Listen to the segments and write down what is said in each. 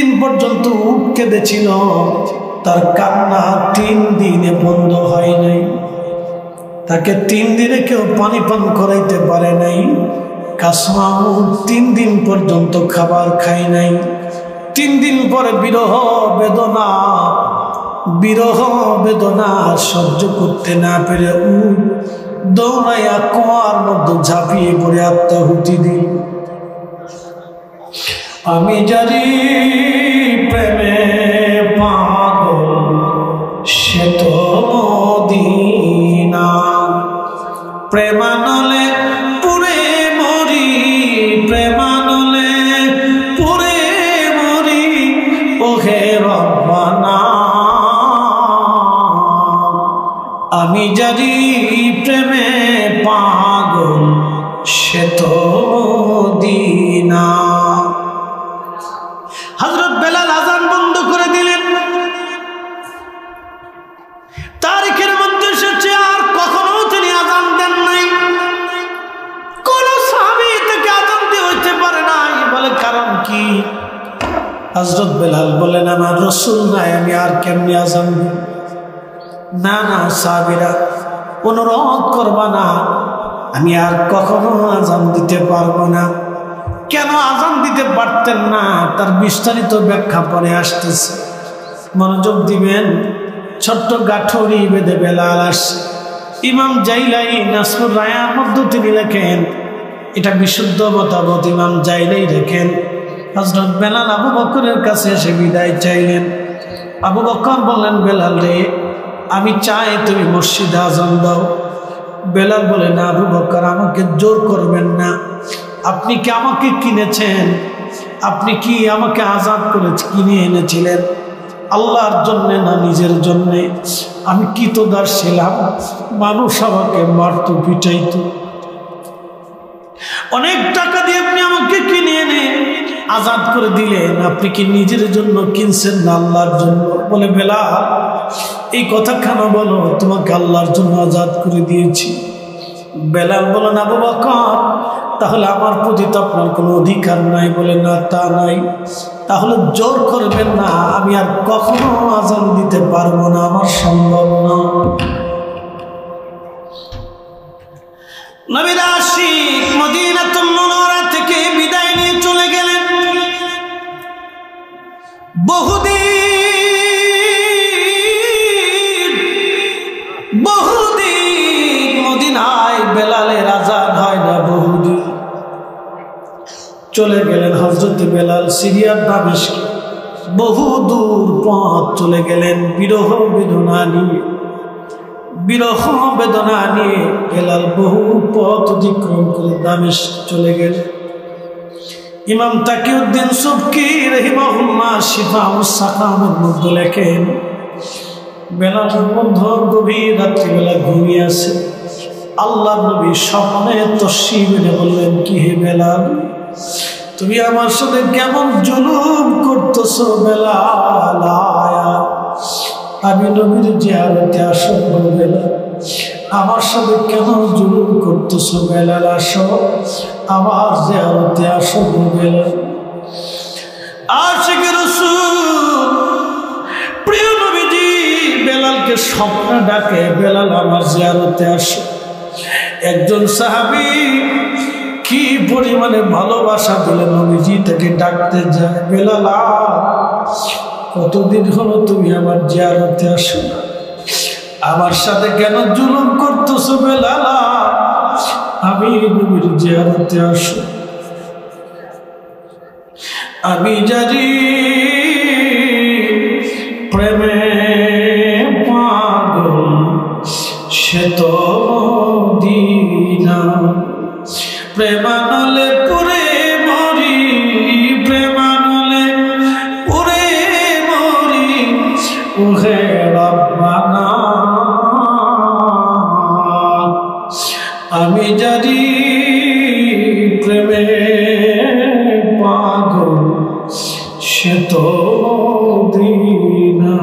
দিন পর্যন্ত কেঁদেছিল, তার কান্না 3 দিনে বন্ধ হয় নাই। তাকে 3 দিনে কেউ পানি পান করাইতে পারে নাই। কাসমাউ 3 দিন পর্যন্ত খাবার খায় নাই। 3 দিন পরে বিরহ বেদনা সহ্য করতে না পেরে দৌড়াইয়া কুয়ার মধ্যে ঝাঁপিয়ে পড়ে আত্মাহুতি দিল। আমি জানি প্রেমে পাগল সে তো মদিনা, প্রেমানলে পুরে মরি, প্রেমানলে পুরে মরি, ওহে রব্বানা। আমি জানি প্রেমে পাগল সে তো মদিনা। হযরত বেলাল আযান বন্ধ করে দিলেন। তারিখের মধ্যে এসেছে আর কখনো তিনি আযান দেন নাই। কোন সাহাবী থেকে আযান দিয়ে হইতে পারে নাই। বলে কারণ কি? হযরত বেলাল বলেন আমার রাসূল নাই, আমি আর কেমনে আযান দিব? না না সাহাবীরা, অনুরোধ করবা না, আমি আর কখনো আযান দিতে পারবো না। কেন আযান দিতে পারতেন না তার বিস্তারিত ব্যাখ্যা পরে আসতেছে, মনোযোগ দিবেন। ছোট্ট গাঠরি বেঁধে বেলাল আসছে। ইমাম জাইলাই নাসরুর রায়ার মধ্যে তিনি লেখেন, এটা বিশুদ্ধ মতামত ইমাম জাইলাই লেখেন, হযরত বেলাল আবু বকরের কাছে এসে বিদায় চাইলেন। আবু বকর বললেন, বেলাল রে, আমি চাই তুমি মসজিদে আযান দাও। বেলাল বলে, না আবু বকর, আমাকে জোর করবেন না। আপনি কি আমাকে কিনেছেন? আপনি কি আমাকে আজাদ করে কিনে এনেছিলেন? আল্লাহর জন্য না নিজের জন্যে? আমি কিতদার ছিলাম, মানুষ আমাকে মারত, পিটাইত। অনেক টাকা দিয়ে আপনি আমাকে কিনে এনে আজাদ করে দিলেন, আপনি কি নিজের জন্য কিনছেন না আল্লাহর জন্য? বলে, বেলাল এই কথা কেন বলো? তোমাকে আল্লাহর জন্য আজাদ করে দিয়েছি। বেলাল বলেন, আবু বকর, তাহলে আমার প্রতি তো আপনার কোনো অধিকার নাই। বলে, না তা নাই। তাহলে জোর করবেন না, আমি আর কখনো আযান দিতে পারবো না, আমার সম্ভব না। নবীর আশিক মদিনাতুল মুনাওয়ারা থেকে বিদায় নিয়ে চলে গেলেন। বহুদিন মদিনায় বেলালের আযান হয় না, বহুদিন। চলে গেলেন হযরত বেলাল সিরিয়ার দামেস্কে, বহু দূর পথ চলে গেলেন। বিরহ বেদনা নিয়ে বেলাল বহু পথ অতিক্রম করে দামেস্ক চলে গেলেন। ইমাম তাকিউদ্দিন সুবকি রাহিমাহুল্লাহ শিফাউস সাকামের মধ্যে লেখেন, বেলাল বন্ধু গভীর রাত্রিবেলা ঘুমিয়ে আছে। আল্লাহর নবী স্বপ্নে তসবিহ এনে বললেন, কি হে বেলাল, তুমি আমার সাথে কেমন জুলুম করতেছো বেলাল? আমি নবীর জিয়ারতে আসব বেলাল, আমার সাথে কেন জুলুম করতেছো বেলাল? আসো আমার জিয়ারতে আসব বেলাল। আশিক রাসূল প্রিয় নবীজি বেলালকে স্বপ্নে ডাকে, বেলাল আমার জিয়ারতে আসো। একজন সাহাবী কি পরিমাণে ভালোবাসা দিলে নবীজি তাকে ডাকতে যায়, বেলাল কতদিন হলো তুমি আমার জিয়ারতে আসো না, আমার সাথে কেন জুলুম করতেছো বেলাল? আমি নবীর জিয়ারতে আসো। আমি জানি প্রেমে পাগল সে তো মদিনা, প্রেমানলে পুরে মরি, প্রেমানলে পুরে মরি, ওহে রব্বানা। আমি জানি প্রেমে পাগল সে তো মদিনা।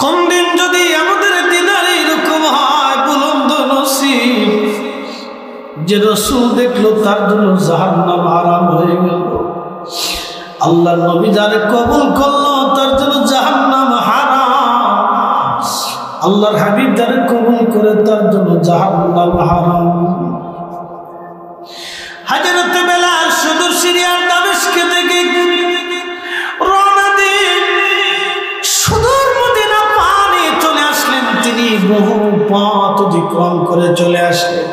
কোন দিন যদি আমাদের দিনার এরকম হয়, বুলন্দ নসিব, যে রাসূল দেখলো তার জন্য জাহান্নাম হারাম আল্লাহ নবী যারে কবুল করলো তার জন্য জাহান্নাম হারাম, আল্লাহর হাবিব যারে কবুল করে তার জন্য জাহান্নাম হারাম। হযরত বেলাল সুদূর সিরিয়ার দামেস্কে থেকে রওনা দিয়ে সুদূর মদিনা পানে চলে আসলেন। তিনি বহু পথ অতিক্রম করে চলে আসলেন,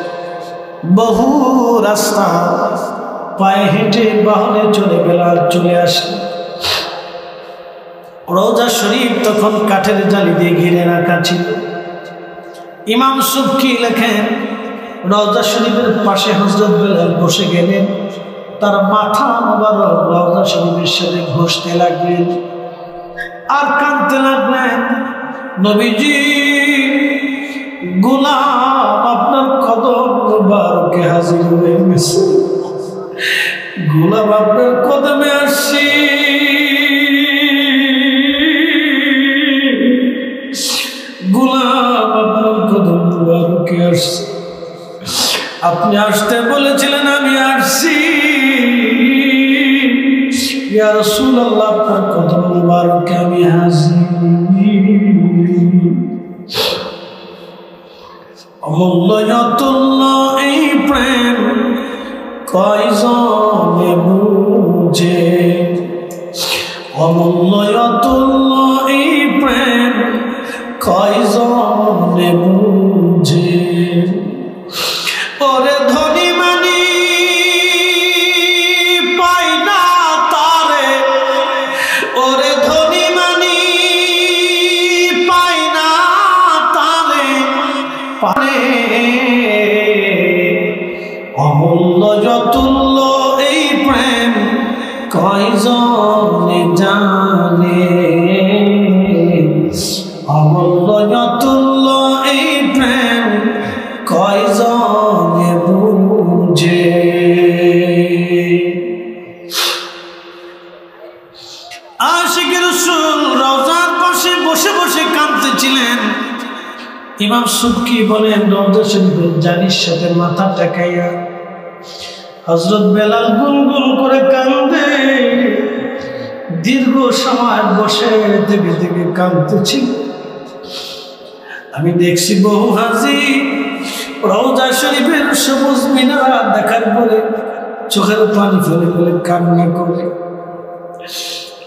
বহু রাস্তা পায়ে হেঁটে বাহনে চলে বেলাল চলে আসলেন। রওজা শরীফ তখন কাঠের জালি দিয়ে ঘিরে রাখা ছিল। ইমাম সুবকি লেখেন রওজা শরীফের পাশে হযরত বেলাল বসে গেলেন, তার মাথা মোবারক রওজা শরীফের সাথে ঘষতে লাগলেন আর কাঁদতে লাগলেন, নবীজি গোলাম আপনার কদম মোবারকে হাজির হয়ে গেছে, গোলাম আপনার কদমে আসছি, গোলাম আপনার কদম মোবারকে আসছি, আপনি আসতে বলেছিলেন আমি আসছি, ইয়া রাসূলুল্লাহ আপনার কদম মোবারকে আমি হাজির। অমূল্যতুল্লাহ এই প্রেম কয়জনে বুঝে, অমূল্যতুল্লাহ এই প্রেম কয়জনে বুঝে, ওরে ধনী মানি পাই না তারে, ওরে ধনী মানি পাই না তারে পারে, অমূল্যতুল্য এই প্রেম কয়জনে জানে, অমূল্যতুল্য এই প্রেম কয়জনে বুঝে। আশিকে রাসূল রওজার পাশে বসে বসে কাঁদতেছিলেন। ইমাম সুবকি বলেন রওজা শরীফের জালির সাথে মাথা টেকাইয়া হযরত বেলাল গুনগুন করে কাঁদে, দীর্ঘ সময় বসে থেকে থেকে কাঁদতেছিল। আমি দেখছি বহু হাজি রওজা শরীফের সবুজ মিনার দেখার পরে চোখের পানি ফেলে ফেলে কান্না করে,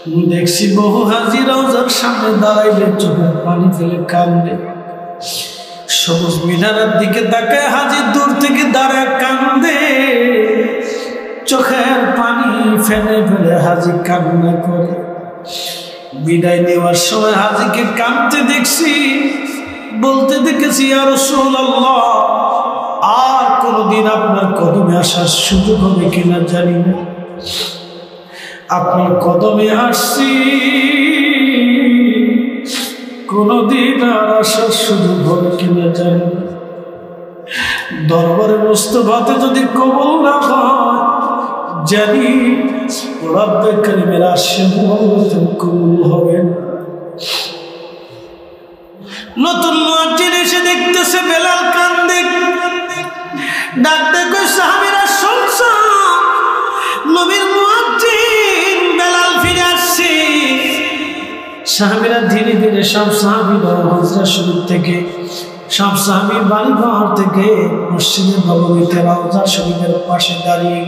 আমি দেখছি বহু হাজি রওজার সামনে দাঁড়াইলে চোখের পানি ফেলে কান্দে, সবুজ মিনারের দিকে তাকায় হাজি দূর থেকে দাঁড়ায় কান্দে, চোখের পানি ফেলে ফেলে হাজি কান্না করে। বিদায় নেওয়ার সময় হাজিকে কাঁদতে দেখছি, বলতে দেখেছি ইয়া রাসূলুল্লাহ আর কোনদিন আপনার কদমে আসার সুযোগ হবে কিনা জানি না, আপনার কদমে আসছি, কোনদিন আর আসার সুযোগ হবে কিনা জানি না, দরবারে মুস্তাফাতে যদি কবুল না হয় জানি রব্বে কারীমের আশীর্বাদ কবুল হবে না। নতুন মুয়াজ্জিন এসে দেখতেছে বেলাল কান্দে, ডাকতে কই সাহাবীরা শুনছো নবীর মুয়াজ্জিন বেলাল ফিরে আসছে। সাহাবীরা ধীরে ধীরে সব সাহাবীরা হজরা শরীফ থেকে, সব সাহাবী বাড়িঘর থেকে মসজিদের নববীতে রওজা শরীফের পাশে দাঁড়িয়ে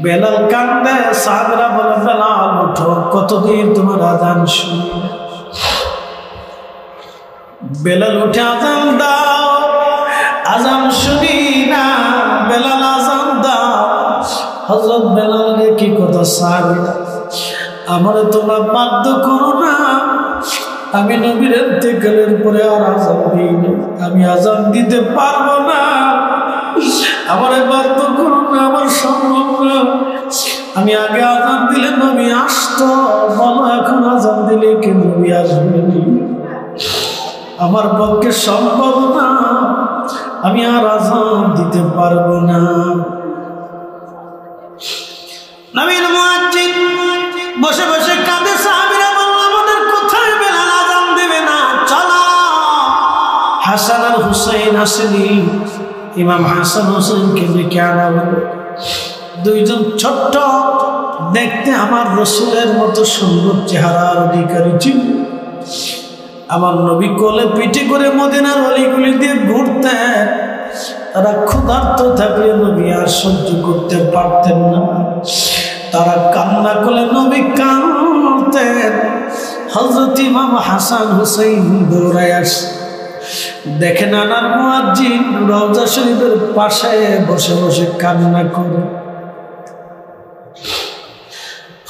বেলাল কান্দে। সাহাবীরা বলে বেলাল ওঠো, কতদিন তোমার আযান শুনবে। বেলাল উঠে আযান দাও, আযান শুনি না, বেলাল আযান দাও। হযরত বেলালের কি কথা সাহাবীরা, আমারে তোমরা বাধ্য করো না, আমি নবীর ইন্তেকালের পরে আর আযান দিই না, আমি আযান দিতে পারবো না, আমারে বাধ্য করো না, আমার সম্ভব না, আমি আগে আযান দিলে নবী আসতো, বলো এখন আযান দিলে কি নবী আসবে? আমার পক্ষে সম্ভব না, আমি আর আযান দিতে পারবো না। নবীর মুয়াজ্জিন বসে বসে কাঁদে, সাহাবীরা বলল আমাদের কোথায় বেলাল আযান দেবে না, চলো। হাসান আর হুসাইন আসেনি, ইমাম হাসান হুসাইনকে ডেকে আনা হলো, দুইজন ছোট্ট, দেখতে আমার রসুলের মতো সুন্দর চেহারার অধিকারী ছিল। আমার নবী কোলে পিঠে করে মদিনার অলিগুলি দিয়ে ঘুরতেন। তারা ক্ষুধার্ত থাকলে নবী আর সহ্য করতে পারতেন না, তারা কান্না করলে নবী কাঁদতেন। হযরত ইমাম হাসান হুসাইন দৌড়ায় আসে, দেখে নানার মুয়াজ্জিন রওজা শরীফের পাশে বসে বসে কান্না করে।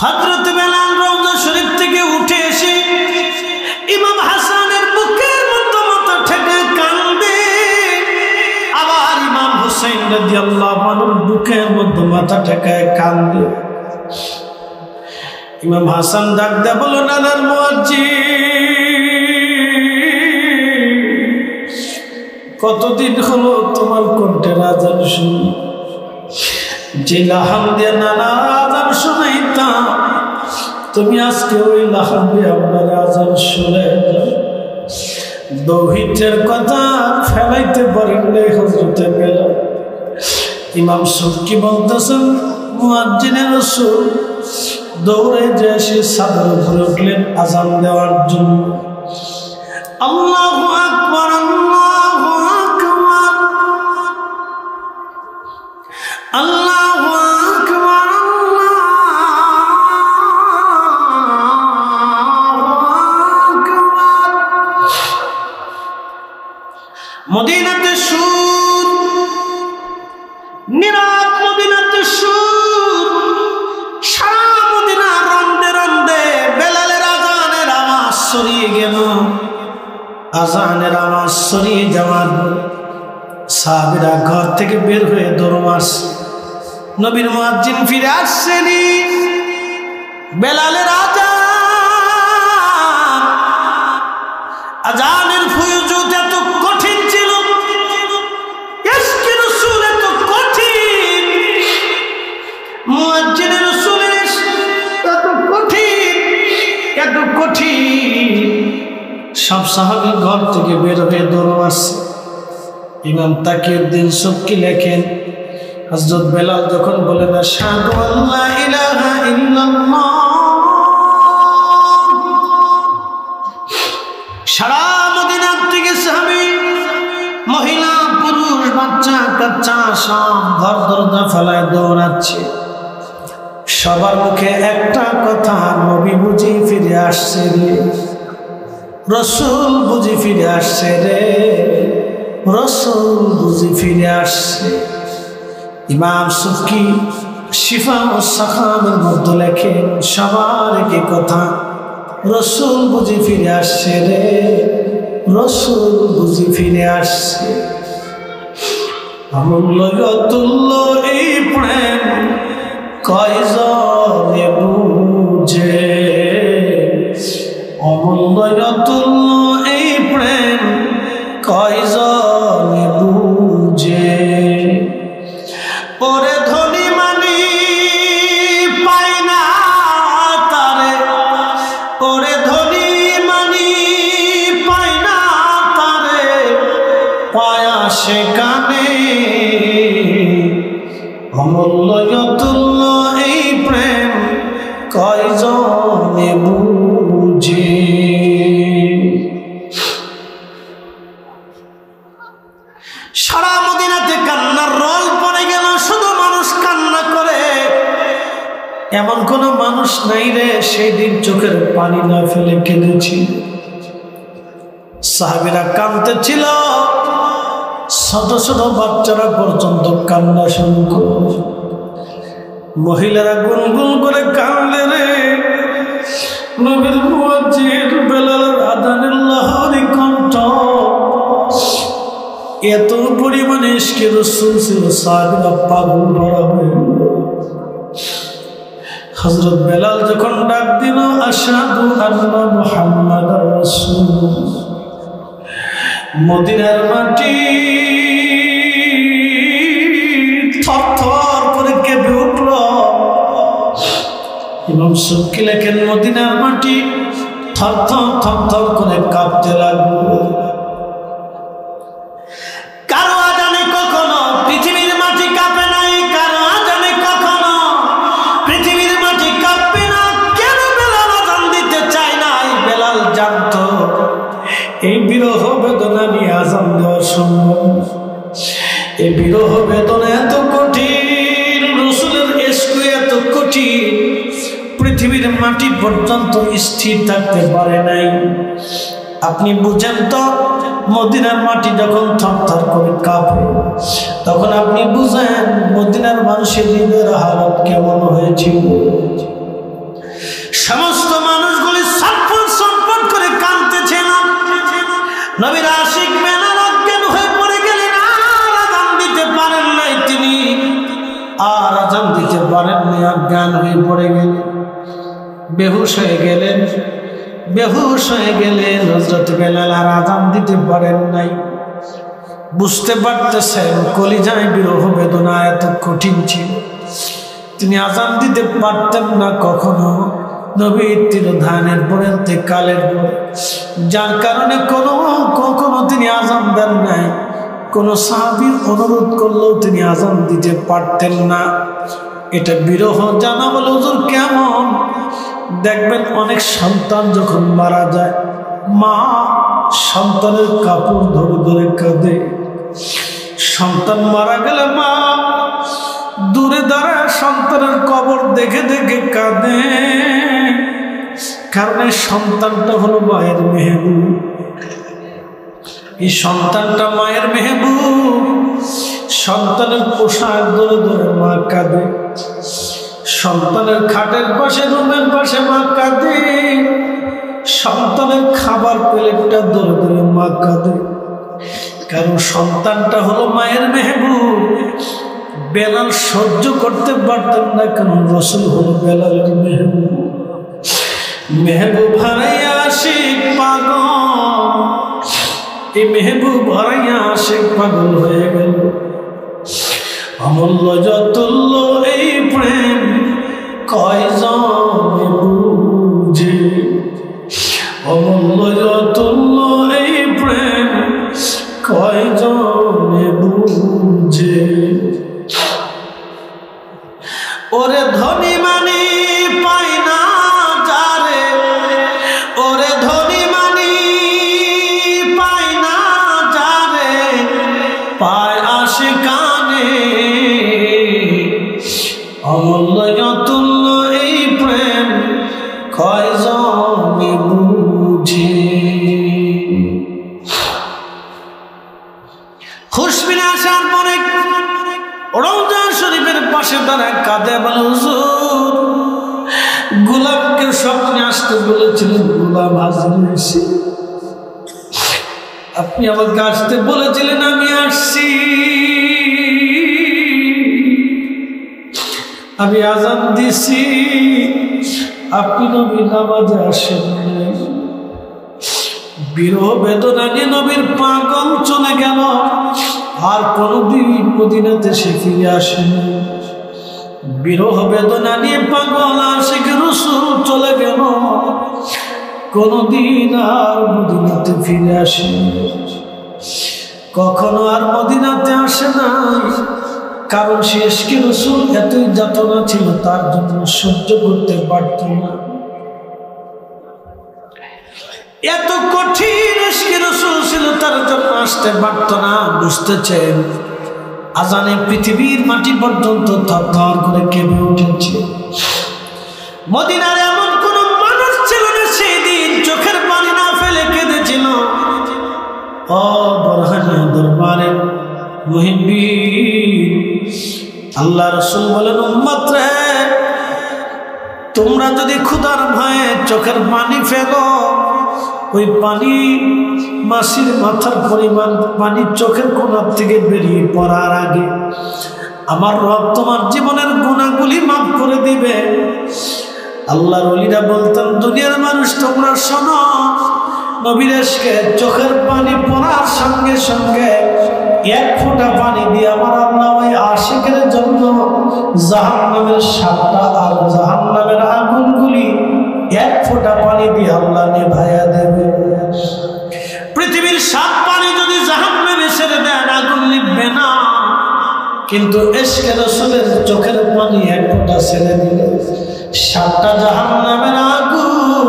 হযরত বেলাল রওজা শরীফ থেকে উঠে এসে ইমাম হাসানের বুকের মধ্যে মাথা ঠেকে কাঁদে, আবার ইমাম হুসাইন রাদিয়াল্লাহু আনহুর বুকের মধ্যে মাথা ঠেকে কাঁদে। ইমাম হাসান ডাক দেয়া বলো, নানার মুয়াজ্জিন, কতদিন হলো তোমার কণ্ঠের আযান শুনি, যে লাহান দিয়ে নানা আযান শুনাইতাম, তুমি আজকে ওই লাহান দিয়ে আপনার আযান শুনে দৌহিত্রের কথা ফেলাইতে পারেন নাই হযরতে বেলাল। ইমাম সুবকি বলতেছেন, মুয়াজ্জিনের রাসূল দৌড়ে যে এসে ছাদের উপরে উঠলেন আযান দেওয়ার জন্য। আল্লাহু আকবার, আল্লাহু আকবার, আল্লাহু আকবার, আল্লাহু আকবার। মদিনাতে সুর, নীরব মদিনাতে সুর, সারা মদিনা রন্দে রন্দে বেলালের আযানের আওয়াজ ছড়িয়ে গেল। আযানের আওয়াজ ছড়িয়ে যাওয়ার সাহাবীরা ঘর থেকে বের হয়ে দৌড় মারছে। নবীর মুয়াজ্জিন ফিরে আসছেনি। বেলালের আযান, আযানের ফুয়ুজুত এত কঠিন ছিল, ইশকে রাসূল এত কঠিন, মুয়াজ্জিনের রাসূলের এত কঠিন, এত কঠিন। সব সাহাবী ঘর থেকে বের হয়ে দৌড় মারছে। ইমাম তাকিউদ্দিন সুবকি লেখেন, হযরত বেলাল যখন বলেন আশহাদু আল্লা ইলাহা ইল্লাল্লাহ, সারা মদিনার থেকে সাহাবী, মহিলা পুরুষ বাচ্চা কাচ্চা সব ঘর দরজা ফেলায় দৌড়াচ্ছে। সবার মুখে একটা কথা, নবী বুঝি ফিরে আসছে রে, রাসূল বুঝি ফিরে আসছে রে, রাসূল বুঝি ফিরে আসছে। ইমাম সুবকি শিফা ও সাখামের মধ্যে লেখেন, সবার একই কথা, রাসূল বুঝি ফিরে আসছে রে, রাসূল বুঝি ফিরে আসছে। অমূল্য অতুল্য এই প্রেম কয়জনে বুঝে, অমূল্য অতুল্য এই প্রেম কয়জনে বুঝে। ওরে ধনী মানি পাই না তারে, ওরে ধনী মানি পাই না তারে, পায়া সে কানে, অমূল্য অতুল্য এই প্রেম কয়জনে বুঝে। সারা মদিনাতে কান্নার রোল পড়ে গেল, শুধু মানুষ কান্না করে, এমন কোন মানুষ নাই রে সেই দিন চোখের পানি না ফেলে কেঁদেছি। সাহাবীরা কাঁদতেছিল, ছোট ছোট বাচ্চারা পর্যন্ত কান্না শুরু করে। মহিলারা গুনগুন করে কাঁদলে রে। নবীর মুয়াজ্জিন বেলালের আযানের লাহরি কণ্ঠ, এত পরিমাণে ইশকে রাসূল ছিল, সাহাবীরা পাগল ভরা হয়ে গেল। হযরত বেলাল যখন ডাক দিল আশহাদু আন্না মুহাম্মাদার রাসূলুল্লাহ, মদিনার মাটি থরথর করে কেঁপে উঠল। ইমাম সুবকি লেখেন, মদিনার মাটি থরথর থরথর করে কাঁপতে লাগলো। কারো আযানে কখনো পৃথিবীর মাটি কাঁপে নাই, কারো আযানে কখনো সম্ভব। এই বিরহ বেদনা এত কঠিন, রাসূলের ইশক এত কঠিন, পৃথিবীর মাটি পর্যন্ত স্থির থাকতে পারে নাই। আপনি বুঝেন তো, মদিনার মাটি যখন থরথর করে কাঁপে, তখন আপনি বুঝেন মদিনার মানুষের হৃদয়ের হালত কেমন হয়েছিল। সমস্ত মানুষগুলি ছটফট ছটফট করে কাঁদতেছিল। নবীর আশিক বেলাল অজ্ঞান হয়ে পড়ে গেলেন, আর আযান দিতে পারেন নাই তিনি, আর আযান দিতে পারেন নাই, অজ্ঞান হয়ে পড়ে গেলেন, বেহুশ হয়ে গেলেন। বেহুশ হয়ে গেলেন হযরত বেলাল, আর আযান দিতে পারেন নাই। বুঝতে পারতেছেন কলিজায় বিরহ বেদনা এত কঠিন ছিল, তিনি আযান দিতে পারতেন না কখনো। নবীর তিরোধানের পরে ইন্তেকালের পরে, যার কারণে কখনো তিনি আযান দেন নাই। কোন সাহাবীর অনুরোধ করলেও তিনি আযান দিতে পারতেন না। এটা বিরহ জানা বলে হুজুর কেমন? দেখবেন অনেক সন্তান যখন মারা যায়, মা সন্তানের কাপড় ধরে ধরে কাঁদে। সন্তান মারা গেলে মা দূরে দাঁড়ায় সন্তানের কবর দেখে দেখে কাঁদে, কারণ এই সন্তানটা হলো মায়ের মেহবুব। এই সন্তানটা মায়ের মেহবুব। সন্তানের পোশাক ধরে ধরে মা কাঁদে, সন্তানের খাটের পাশে রুমের পাশে মা কাঁদে, সন্তানের খাবার প্লেটটা ধরে ধরে মা কাঁদে, কারণ সন্তানটা হলো মায়ের মেহবুব। বেলাল সহ্য করতে পারতেন না, কারণ রাসূল হলো বেলালের মেহবুব। মেহবুব হারাইয়া আশিক পাগল, এই মেহবুব হারাইয়া আশিক পাগল হয়ে গেল। অমূল্য যতুল্য এই প্রেম কয়জনে বুঝে, অমূল্য যতুল্য এই প্রেম কয়জনে বুঝে। ওরে ধনী মানি পায় না যারে, ওরে ধনী মানি পায় না যারে, পায় আশিকানে। অমূল্য অতুল্য এই প্রেম কয়জনে বুঝে। খুশবিনে আসার পরে রওজা শরীফের পাশে দাঁড়ায় কাঁদে, বলে হুজুর গোলামকে স্বপ্নে আসতে বলেছিলেন, গোলাম হাজির হয়েছে। আপনি আমাকে আসতে বলেছিলেন, আমি আসছি। আমি আযান দিছি, আপনি নবী নামাজে আসেন। বিরহ বেদনা নিয়ে নবীর পাগল চলে গেল, আর কোনদিন মদিনাতে সে ফিরে আসেনি। বিরহ বেদনা নিয়ে পাগল আশিক রাসূল চলে গেল, কোনদিন আর মদিনাতে ফিরে আসেনি। কখনো আর মদিনাতে আসে না, কারণ সে ইশকে রাসূল এতই যাতনা ছিল, তার জন্য সহ্য করতে পারত না। এত কঠিন ইশকে রাসূল ছিল, তার জন্য আসতে পারত না। বুঝতেছেন আজানে পৃথিবীর মাটি পর্যন্ত থরথর করে কেঁপে উঠেছে। মদিনার এমন কোন মানুষ ছিল না সেই দিন চোখের পানি না ফেলে কেঁদেছিল। ও বরহানিয়া দরবারের মুহিব্বিন, আল্লাহ রাসূল বলেন, উম্মত রে, তোমরা যদি ক্ষুধার ভয়ে চোখের পানি ফেলো, ওই পানি মাসির মাথার পরিমাণ পানি চোখের কোণার থেকে বেরিয়ে পড়ার আগে আমার রব তোমার জীবনের গুনাহগুলি মাফ করে দিবে। আল্লাহর ওলিরা বলতেন, দুনিয়ার মানুষ তোমরা শোনো, নবীর ইশকে চোখের পানি পড়ার সঙ্গে সঙ্গে এক ফোঁটা পানি দিয়ে আমার আল্লাহ ওই আশিকের জন্য জাহান্নামের 7টা আর জাহান্নামের আগুনগুলি এক ফোঁটা পানি দিয়ে আল্লাহ নেভাইয়া দেবে। পৃথিবীর 7 পানি যদি জাহান্নামে ছেড়ে দেন, আগুন নিভবে না, কিন্তু ইশকে রাসূলের চোখের পানি এক ফোঁটা ছেড়ে দিলে 7টা জাহান্নামের আগুন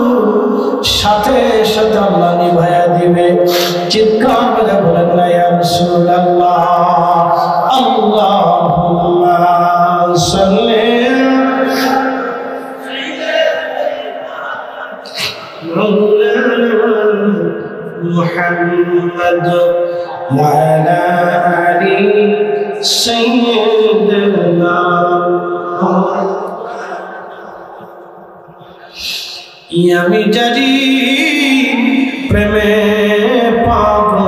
সাথে সাথে আল্লাহ নিভাইয়া দিবে। চিৎকার করে বলেন, ইয়া রাসূল محمد وعلى آل سيدنا আমি জানি প্রেমে পাগল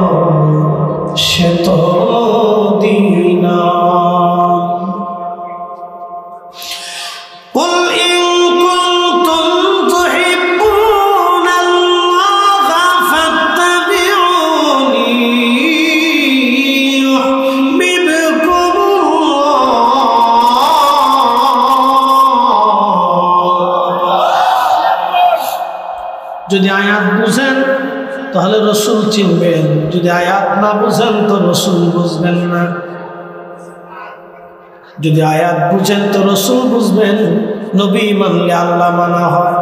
সে তো দিনা যদি আয়াত বুঝেন তাহলে রসুল চিনবেন, যদি আয়াত না বুঝেন তো রসুল বুঝবেন না। যদি আয়াত বুঝেন তো রসুল বুঝবেন। নবী মানলে আল্লাহ মানা হয়,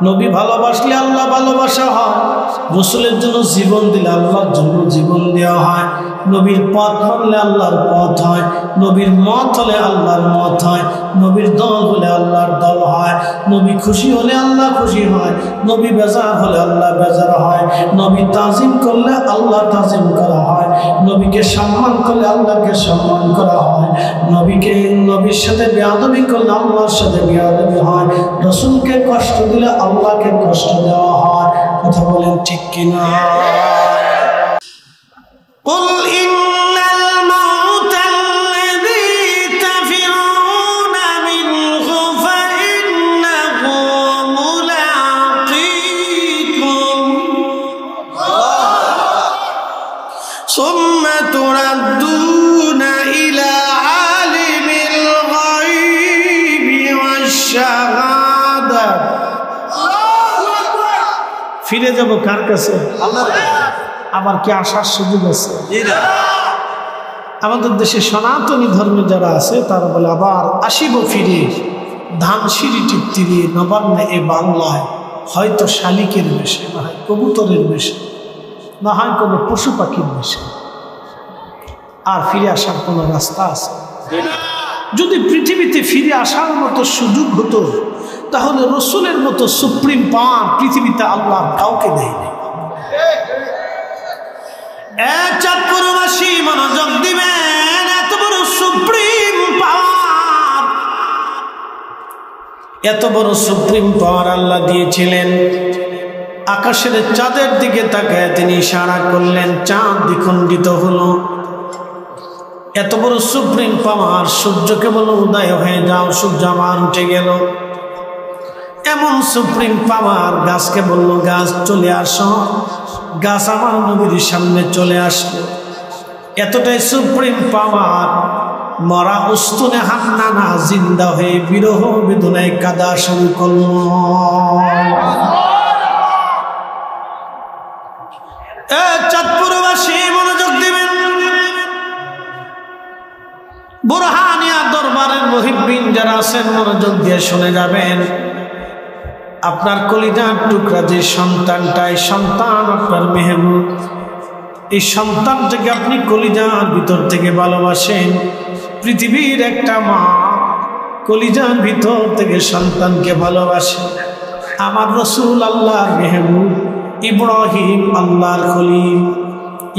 নবী ভালোবাসলে আল্লাহ ভালোবাসা হয়, রসুলের জন্য জীবন দিলে আল্লাহর জন্য জীবন দেওয়া হয়, নবীর পথ মানলে আল্লাহর পথ হয়, নবীর মত হলে আল্লাহর মত হয়, নবীর দল হলে আল্লাহর দল হয়, নবী খুশি হলে আল্লাহ খুশি হয়, নবী বেজার হলে আল্লাহ বেজার হয়, নবী তাজিম করলে আল্লাহ তাজিম করা হয়, নবীকে সম্মান করলে আল্লাহকে সম্মান করা হয়, নবীর সাথে বেয়াদবি করলে আল্লাহর সাথে বেয়াদবি হয়, রসুলকে কষ্ট দিলে আল্লাহকে কষ্ট দেওয়া হয়। কথা বলেন ঠিক কিনা? قل إن الموت الذي تفرون منه فإنه ملاقيكم ثم تردون إلى عالم الغيب والشهادة ফিরে যাব কার কাছে? আল্লাহর কাছে। আবার কি আসার সুযোগ আছে? আমাদের দেশে সনাতনী ধর্মে যারা আছে তারা বলে আবার আসিব ফিরে, ধান সিঁড়ি টিপতে দিয়ে নবান্নে এ বাংলায়, হয়তো শালিকের বেশে, না হয় কবুতরের বেশে, না হয় কোনো পশু পাখির বেশে। আর ফিরে আসার কোনো রাস্তা আছে? যদি পৃথিবীতে ফিরে আসার মতো সুযোগ হতো তাহলে রসুলের মতো সুপ্রিম পাওয়ার পৃথিবীতে আল্লাহ কাউকে দেয়নি। চাঁদপুরবাসী মনোযোগ দিবেন, এত বড় সুপ্রিম পাওয়ার, এত বড় সুপ্রিম পাওয়ার আল্লাহ দিয়েছিলেন। আকাশের চাঁদের দিকে তাকায় তিনি ইশারা করলেন, চাঁদ দ্বিখণ্ডিত হলো। এত বড় সুপ্রিম পাওয়ার, সূর্যকে বলল উদয় হয়ে যাও, সূর্য আবার উঠে গেল। এমন সুপ্রিম পাওয়ার গাছকে বলল গাছ চলে আসো, গাছ আমার নবীর সামনে চলে আসলো। এতটাই সুপ্রিম পাওয়ার, মরা উস্তুনে হান্নানা জিন্দা হয়ে বিরহ বেদনায় কাঁদা শুরু করল। চাঁদপুরবাসী মনোযোগ দিবেন, বুরহানিয়া দরবারের মুহিব্বিন যারা আছেন মনোযোগ দিয়ে শুনে যাবেন। আপনার কলিজার টুকরা যে সন্তানটাই সন্তান আপনার মেহবুব, এই সন্তানটাকে আপনি কলিজার ভিতর থেকে ভালোবাসেন। পৃথিবীর একটা মা কলিজার ভিতর থেকে সন্তানকে ভালোবাসে। আমার রসুল আল্লাহর মেহবুব ইব্রাহিম আল্লাহর খলিল,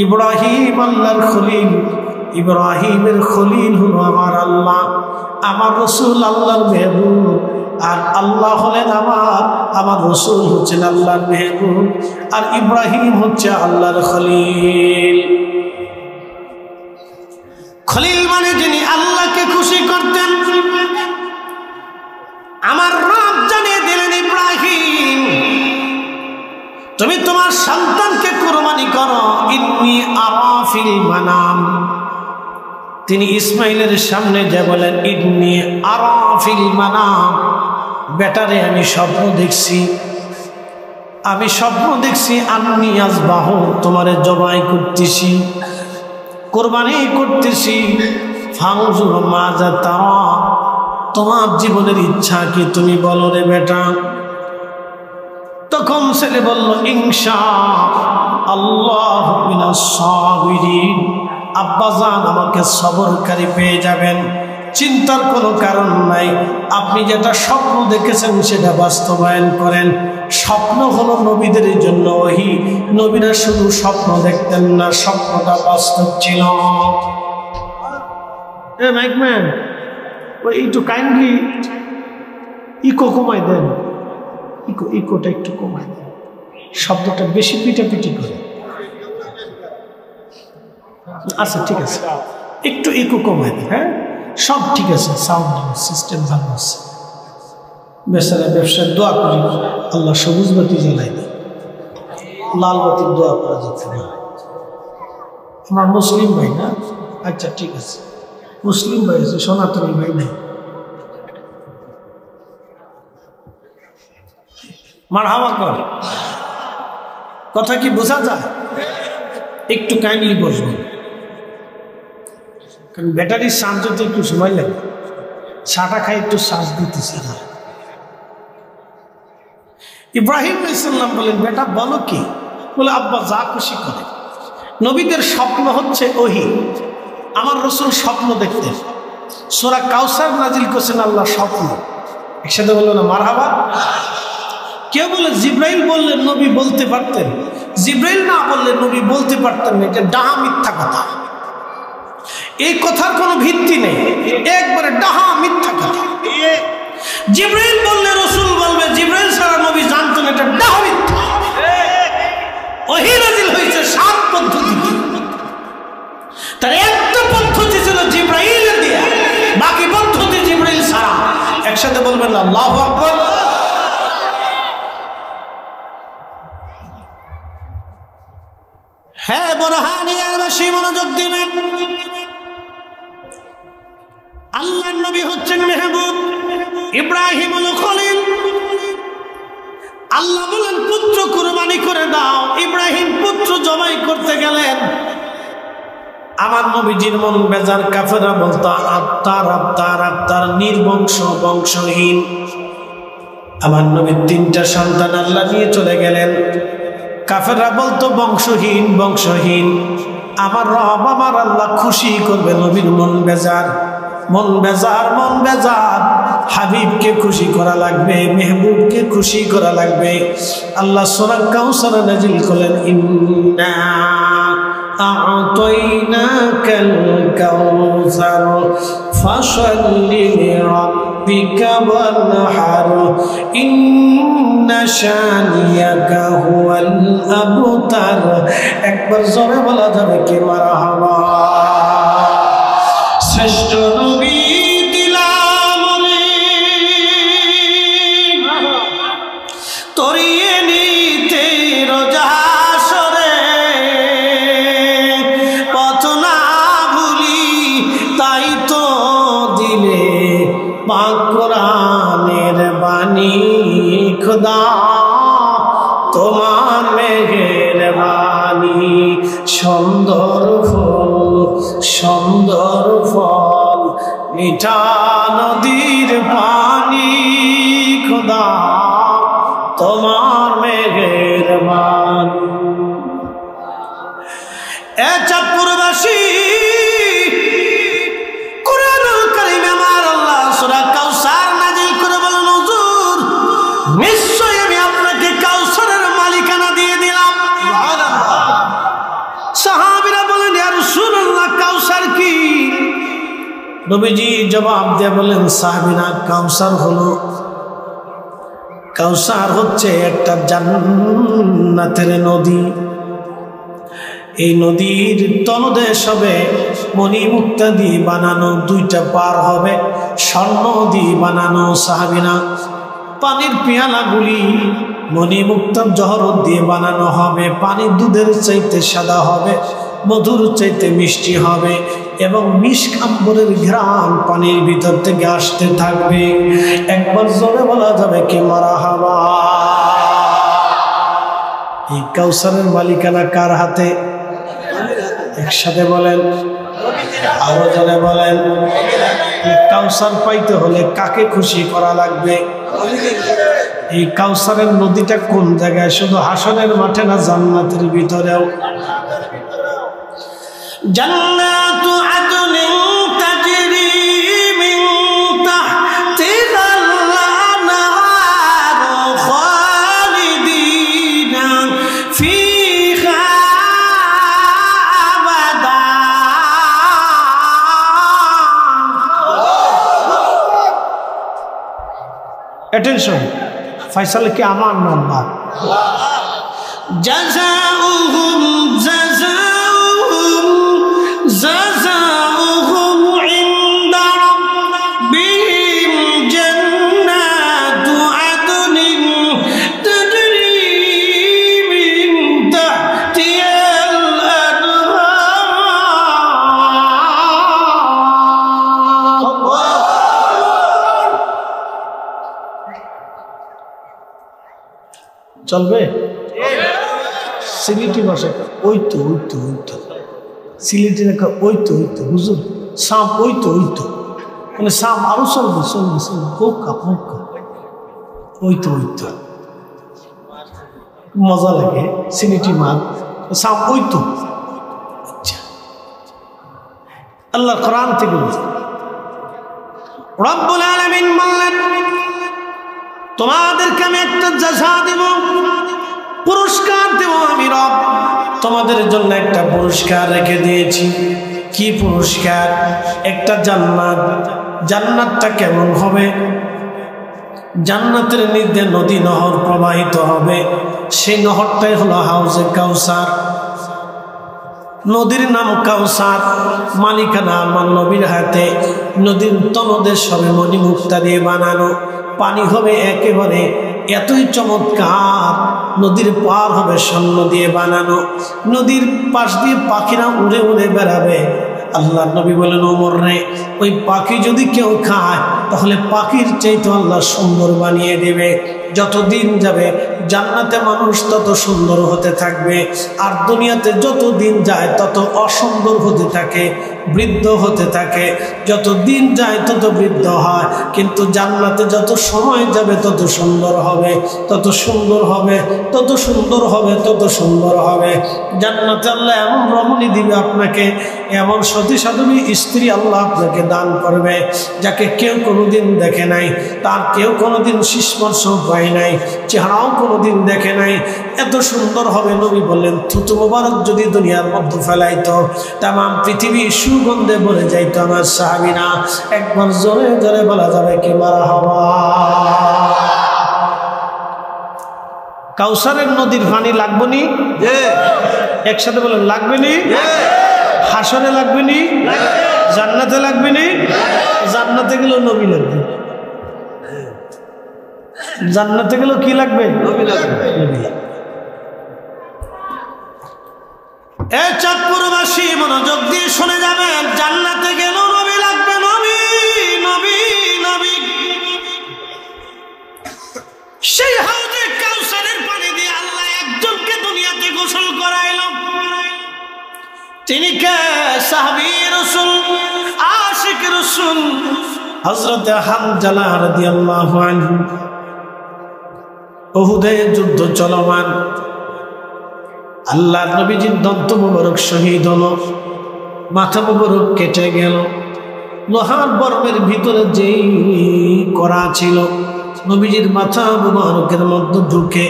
ইব্রাহিম আল্লাহর খলিল, ইব্রাহিমের খলিল হলো আমার আল্লাহ। আমার রসুল আল্লাহর মেহবুব, আর আল্লাহ হলেন আমার রসুল হচ্ছেন আল্লাহর মেহবুব, আর ইব্রাহিম হচ্ছে আল্লাহর খলিল। খলিল মানে যিনি আল্লাহকে খুশি করতেন। আমার রব জানিয়ে দিলেন, ইব্রাহিম তুমি তোমার সন্তানকে কুরবানি করো। ইন্নী আরা ফিল মানাম, তিনি ইসমাইলের সামনে যে বলেন ইন্নী আরা ফিল মানাম, বেটারে আমি স্বপ্ন দেখছি, আমি স্বপ্ন দেখছি আন্নী আযবাহু, তোমারে জবাই করতেছি, কোরবানি করতেছি। ফানজুর মাযা তারা, তোমার জীবনের ইচ্ছা কি তুমি বলো রে বেটা। তখন ছেলে বলল ইনশাআল্লাহ মিনাস সাবিরিন, আব্বাজান আমাকে সবরকারী পেয়ে যাবেন। চিন্তার কোনো কারণ নাই। আপনি যেটা স্বপ্ন দেখেছেন সেটা বাস্তবায়ন করেন। স্বপ্ন হলো নবীদের জন্য ওহী। নবীরা শুধু স্বপ্ন দেখতেন না, স্বপ্নটা বাস্তব ছিল। মাইকম্যান ওই একটু কাইন্ডলি ইকো কমাই দেন, ইকোটা একটু কমাই দেন, শব্দটা বেশি পিটাপিটি করে। আচ্ছা ঠিক আছে, একটু ইকো কমাই দেন। হ্যাঁ সব ঠিক আছে, সাউন্ড সিস্টেম ভালো আছে। বেচারা ব্যবসার দোয়া করি আল্লাহ সবুজ বাতি জ্বালাই দেয়, লাল বাতির দোয়া করা যাচ্ছে না। আমার মুসলিম ভাই না? আচ্ছা ঠিক আছে, মুসলিম ভাই আছে, সনাতনী ভাই নেই। মারহাবা কর, কথা কি বোঝা যায়? একটু কাইন্ডলি বসবেন, কারণ ব্যাটারির চার্জ হতে একটু সময় লাগে। চাটা খাই একটু চার্জ দিতেছি না। ইব্রাহিম আলাইহিসসালাম বলেন, বেটা বলো কি? বলে আব্বা যা খুশি করে। নবীদের স্বপ্ন হচ্ছে ওহী। আমার রাসূল স্বপ্ন দেখতেন। সূরা কাউসার নাজিল করেছেন আল্লাহ স্বপ্ন। একসাথে বললো না মারহাবা। কেউ বলে জিব্রাইল বললেন নবী বলতে পারতেন, জিব্রাইল না বললে নবী বলতে পারতেন না। এটা ডাহা মিথ্যা কথা, এই কথার কোনো ভিত্তি নেই, একবারে ডাহা মিথ্যা কথা। জিব্রাইল বললে রাসূল বলবে, জিব্রাইল ছাড়া নবী জানতেন, এটা ডাহা মিথ্যা। ওহী নাজিল হয়েছে 7 পদ্ধতিতে, তার একটা পদ্ধতি ছিল জিব্রাইলের দেয়া, বাকি পদ্ধতি জিব্রাইল ছাড়া। একসাথে বলবেন আল্লাহু আকবার। হ্যাঁ বরহানিয়ার বেশি মনোযোগ দিবেন। আল্লাহর নবী হচ্ছেন মেহবুব, ইব্রাহিম হল খলিল। আল্লাহ বলেন পুত্র কুরবানি করে দাও। ইব্রাহিম পুত্র জবাই করতে গেলেন, আমার নবীজির মন বেজার। কাফেররা বলতো আত্মার আত্মার আত্মার, নির্বংশ বংশহীন। আমার নবীর 3টা সন্তান আল্লাহ নিয়ে চলে গেলেন। কাফেররা বলতো বংশহীন বংশহীন। আমার রব আমার আল্লাহ খুশি করবে, নবীর মন বেজার, মন বেজার, মন বেজার। হাবিবকে খুশি করা লাগবে, মেহবুবকে খুশি করা লাগবে। আল্লাহ সূরা কাউসার নাজিল করলেন, ইন্না আ'তাইনাকাল কাউসার ফাসাল্লি লিরাব্বিকা ওয়ানহার ইন্না শানিয়াকা হুয়াল আবতার। একবার জোরে বলা যাবে কি মারহাবা। শ্রেষ্ঠ নবী দিলাম তরিয়ে নিতে রোজাসরে, পথ না ভুলি তাই তো দিলে পাক কোরআনের বাণী। খোদা তোমার মেহেরবানি, সুন্দর ফুল সুন্দর ফল, মিঠা নদীর পানি। খোদা তোমার মেহেরবানি। এ চাঁদপুরবাসী, কুরআনুল কারীমে আমার আল্লাহ সূরা কাউসার নাজিল করে বলেন, হুজুর নিশ্চয়ই আমি আপনাকে কাউসারের মালিকানা দিয়ে দিলাম। সাহাবীরা বলেন, ইয়া রাসূলুল্লাহ কাউসার কি? নবীজি জবাব দিয়ে বলেন, সাহাবীরা কাউসার হলো, কাউসার হচ্ছে একটা জান্নাতের নদী। এই নদীর তলদেশ হবে মণিমুক্তা দিয়ে বানানো, 2টা পার হবে স্বর্ণ দিয়ে বানানো। সাহাবীরা পানির পেয়ালাগুলি মণিমুক্তার জহরত দিয়ে বানানো হবে। পানি দুধের চাইতে সাদা হবে, মধুর চাইতে মিষ্টি হবে, এবং মিষ্কাম্বরের ঘ্রাণ পানির ভিতর থেকে আসতে থাকবে। একবার জোরে বলা যাবে কি মারহাবা। এই কাউসারের মালিকানা কার হাতে? একসাথে বলেন, আরো জোরে বলেন। এই কাউসার পাইতে হলে কাকে খুশি করা লাগবে? এই কাউসারের নদীটা কোন জায়গায়? শুধু হাসরের মাঠে না, জান্নাতের ভিতরেও। জান্নাতু আদনিন তাজরি মিন অ্যাটেনশন, ফয়সাল কি আমার নাম না? জাযাউহুম জাযাউহুম জাযাউহুম ইনদা রাব্বিহিম জান্নাতু আদনিন তাজরি মিন তাহতিহাল আনহার। চলবে? সিলেটি ভাষা ওই তো ওই তো ওই তো, সিলেটি লেখা ওই তো ওই তো, হুজুর সাপ ওই তো ওই তো, মানে সাপ আরো চলবে চলবে চলবে, পোকা পোকা ওই তো ওই তো, মজা লাগে সিলেটি মাল সাপ ওই তো। আচ্ছা, আল্লাহ কোরআন থেকে রব্বুল আলামিন বললেন, তোমাদেরকে আমি একটা জাযা দেব, পুরস্কার দেব আমি রব। তোমাদের জন্য একটা পুরস্কার রেখে দিয়েছি। কি পুরস্কার? একটা জান্নাত। জান্নাতটা কেমন হবে? জান্নাতের নিচে নদী নহর প্রবাহিত হবে, সেই নহরটাই হলো হাউজে কাউসার। নদীর নাম কাউসার, মালিকানা আমার নবীর হাতে। নদীর তলদেশ হবে মণিমুক্তা দিয়ে বানানো, পানি হবে একেবারে এতই চমৎকার, নদীর পার হবে স্বর্ণ দিয়ে বানানো, নদীর পাশ দিয়ে পাখিরা উড়ে উড়ে বেড়াবে। আল্লাহ নবী বলেন, ওমর রে, ওই পাখি যদি কেউ খায় তাহলে পাখির চাইতে আল্লাহ সুন্দর বানিয়ে দেবে। যত দিন যাবে জান্নাতে মানুষ তত সুন্দর হতে থাকবে, আর দুনিয়াতে যত দিন যায় তত অসুন্দর হতে থাকে, বৃদ্ধ হতে থাকে। যত দিন যায় তত বৃদ্ধ হয়, কিন্তু জান্নাতে যত সময় যাবে তত সুন্দর হবে, তত সুন্দর হবে, তত সুন্দর হবে, তত সুন্দর হবে। জান্নাতে আল্লাহ এমন রমণী দিবে আপনাকে, এমন সতী সাধবী স্ত্রী আল্লাহ আপনাকে দান করবে, যাকে কেউ কোনোদিন দেখে নাই, তার কেউ কোনোদিন স্পর্শ পায় নাই, চেহারাও কোনোদিন দেখে নাই। এত সুন্দর হবে। নবী বললেন, থুতু মোবারক যদি দুনিয়ার মধ্যে ফেলাইতো, তামাম পৃথিবী সুগন্ধে ভরে যাইতো। আমার সাহাবীরা একবার জোরে জোরে বলা যাবে কি মারহাবা। কাউসারের নদীর পানি লাগবে নি? একসাথে বলেন, লাগবে নি? হাসরে লাগবে নি? জান্নাতে লাগবে নি? জান্নাতে গেলেও নবী লাগবে। জান্নাতে গেলেও কি লাগবে? নবী লাগবে। এই চাঁদপুরবাসী মনোযোগ দিয়ে শুনে যাবেন, জান্নাতে গেলেও নবী লাগবে। নবী নবী নবী। সেই হাউজে কাউসারের পানি দিয়ে আল্লাহ একজনকে দুনিয়াতে গোসল করাইল। তিনি কে? সাহাবী রাসূল, আশিক রাসূল হযরত হানজালা রাদিয়াল্লাহু আনহু। উহুদের যুদ্ধ চলমান, আল্লাহ নবীজির দন্ত মোবারক শহীদ হলো, মাথা মোবারক কেটে গেল। লোহার বর্মের ভিতরে যেই করা ছিল, নবীজির মাথা মোবারকের মধ্যে ঢুকে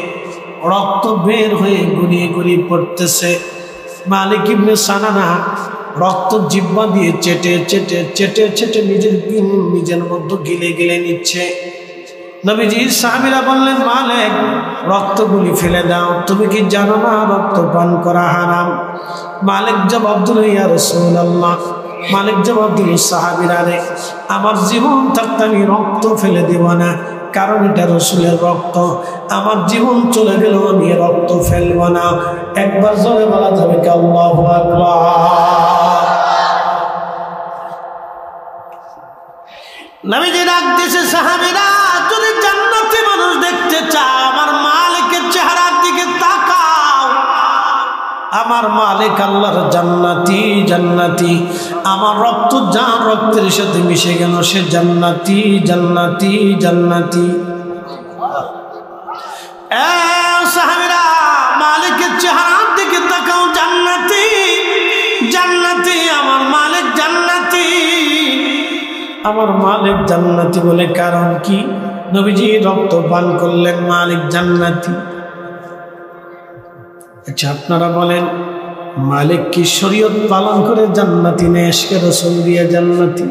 রক্ত বের হয়ে গড়িয়ে গড়িয়ে পড়তেছে। মালিক ইবনে সানানা রক্ত জিহ্বা দিয়ে চেটে চেটে চেটে চেটে নিজের মধ্যে গিলে গিলে নিচ্ছে। নবীজির সাহাবীরা বললেন, মালিক রক্তগুলি ফেলে দাও, তুমি কি জানো না রক্ত পান করা হারাম? মালিক জবাব দিল, ইয়া রাসূলুল্লাহ। মালিক জবাব দিল, সাহাবীরা রে, আমার জীবন থাকতে আমি রক্ত ফেলে দেব না, কারণ এটা রাসূলের রক্ত। আমার জীবন চলে গেল, আমি রক্ত ফেলব না। একবার জোরে বলা যাবে কি আল্লাহু আকবার। নবীজি ডাক দিয়েছে, সাহাবীরা যদি জান্নাতি মানুষ দেখতে চাও, আমার মালিকের চেহারার দিকে তাকাও। আমার মালিক আল্লাহর জান্নাতি, জান্নাতি। আমার রক্ত যার রক্তের সাথে মিশে গেল, সে জান্নাতি, জান্নাতি, জান্নাতি। সাহাবীরা মালিকের চেহারার দিকে তাকাও, জান্নাতি, জান্নাতি। আমার মালিক জান্নাতি, আমার মালিক জান্নাতি বলে কারণ কি? নবীজি রক্ত পান করলেন, মালিক জান্নাতি। আচ্ছা, আপনারা বলেন, মালিক কি শরীয়ত পালন করে জান্নাতি না ইশকে রাসূল দিয়ে জান্নাতি?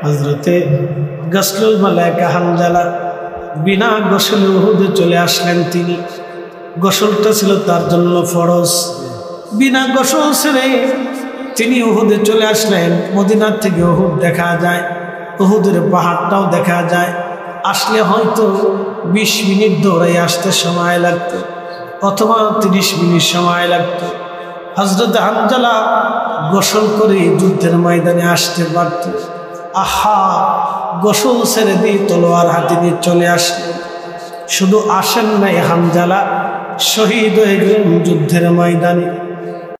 হযরতে গসলুল মালায়েকা হানজালা বিনা গোসলে উহুদে চলে আসলেন। তিনি গোসলটা ছিল তার জন্য ফরজ। বিনা গোসল ছেড়ে তিনি উহুদে চলে আসলেন। মদিনার থেকে উহুদ দেখা যায়, উহুদের পাহাড়টাও দেখা যায়। আসলে হয়তো 20 মিনিট দৌড়াই আসতে সময় লাগতো, অথবা 30 মিনিট সময় লাগতো। হযরত হানজালা গোসল করে যুদ্ধের ময়দানে আসতে পারত। আহা, গোসল ছেড়ে দিয়ে তলোয়ার হাতে নিয়ে চলে আসলেন। শুধু আসেন নাই, হানজালা শহীদ হয়ে গেলেন যুদ্ধের ময়দানে।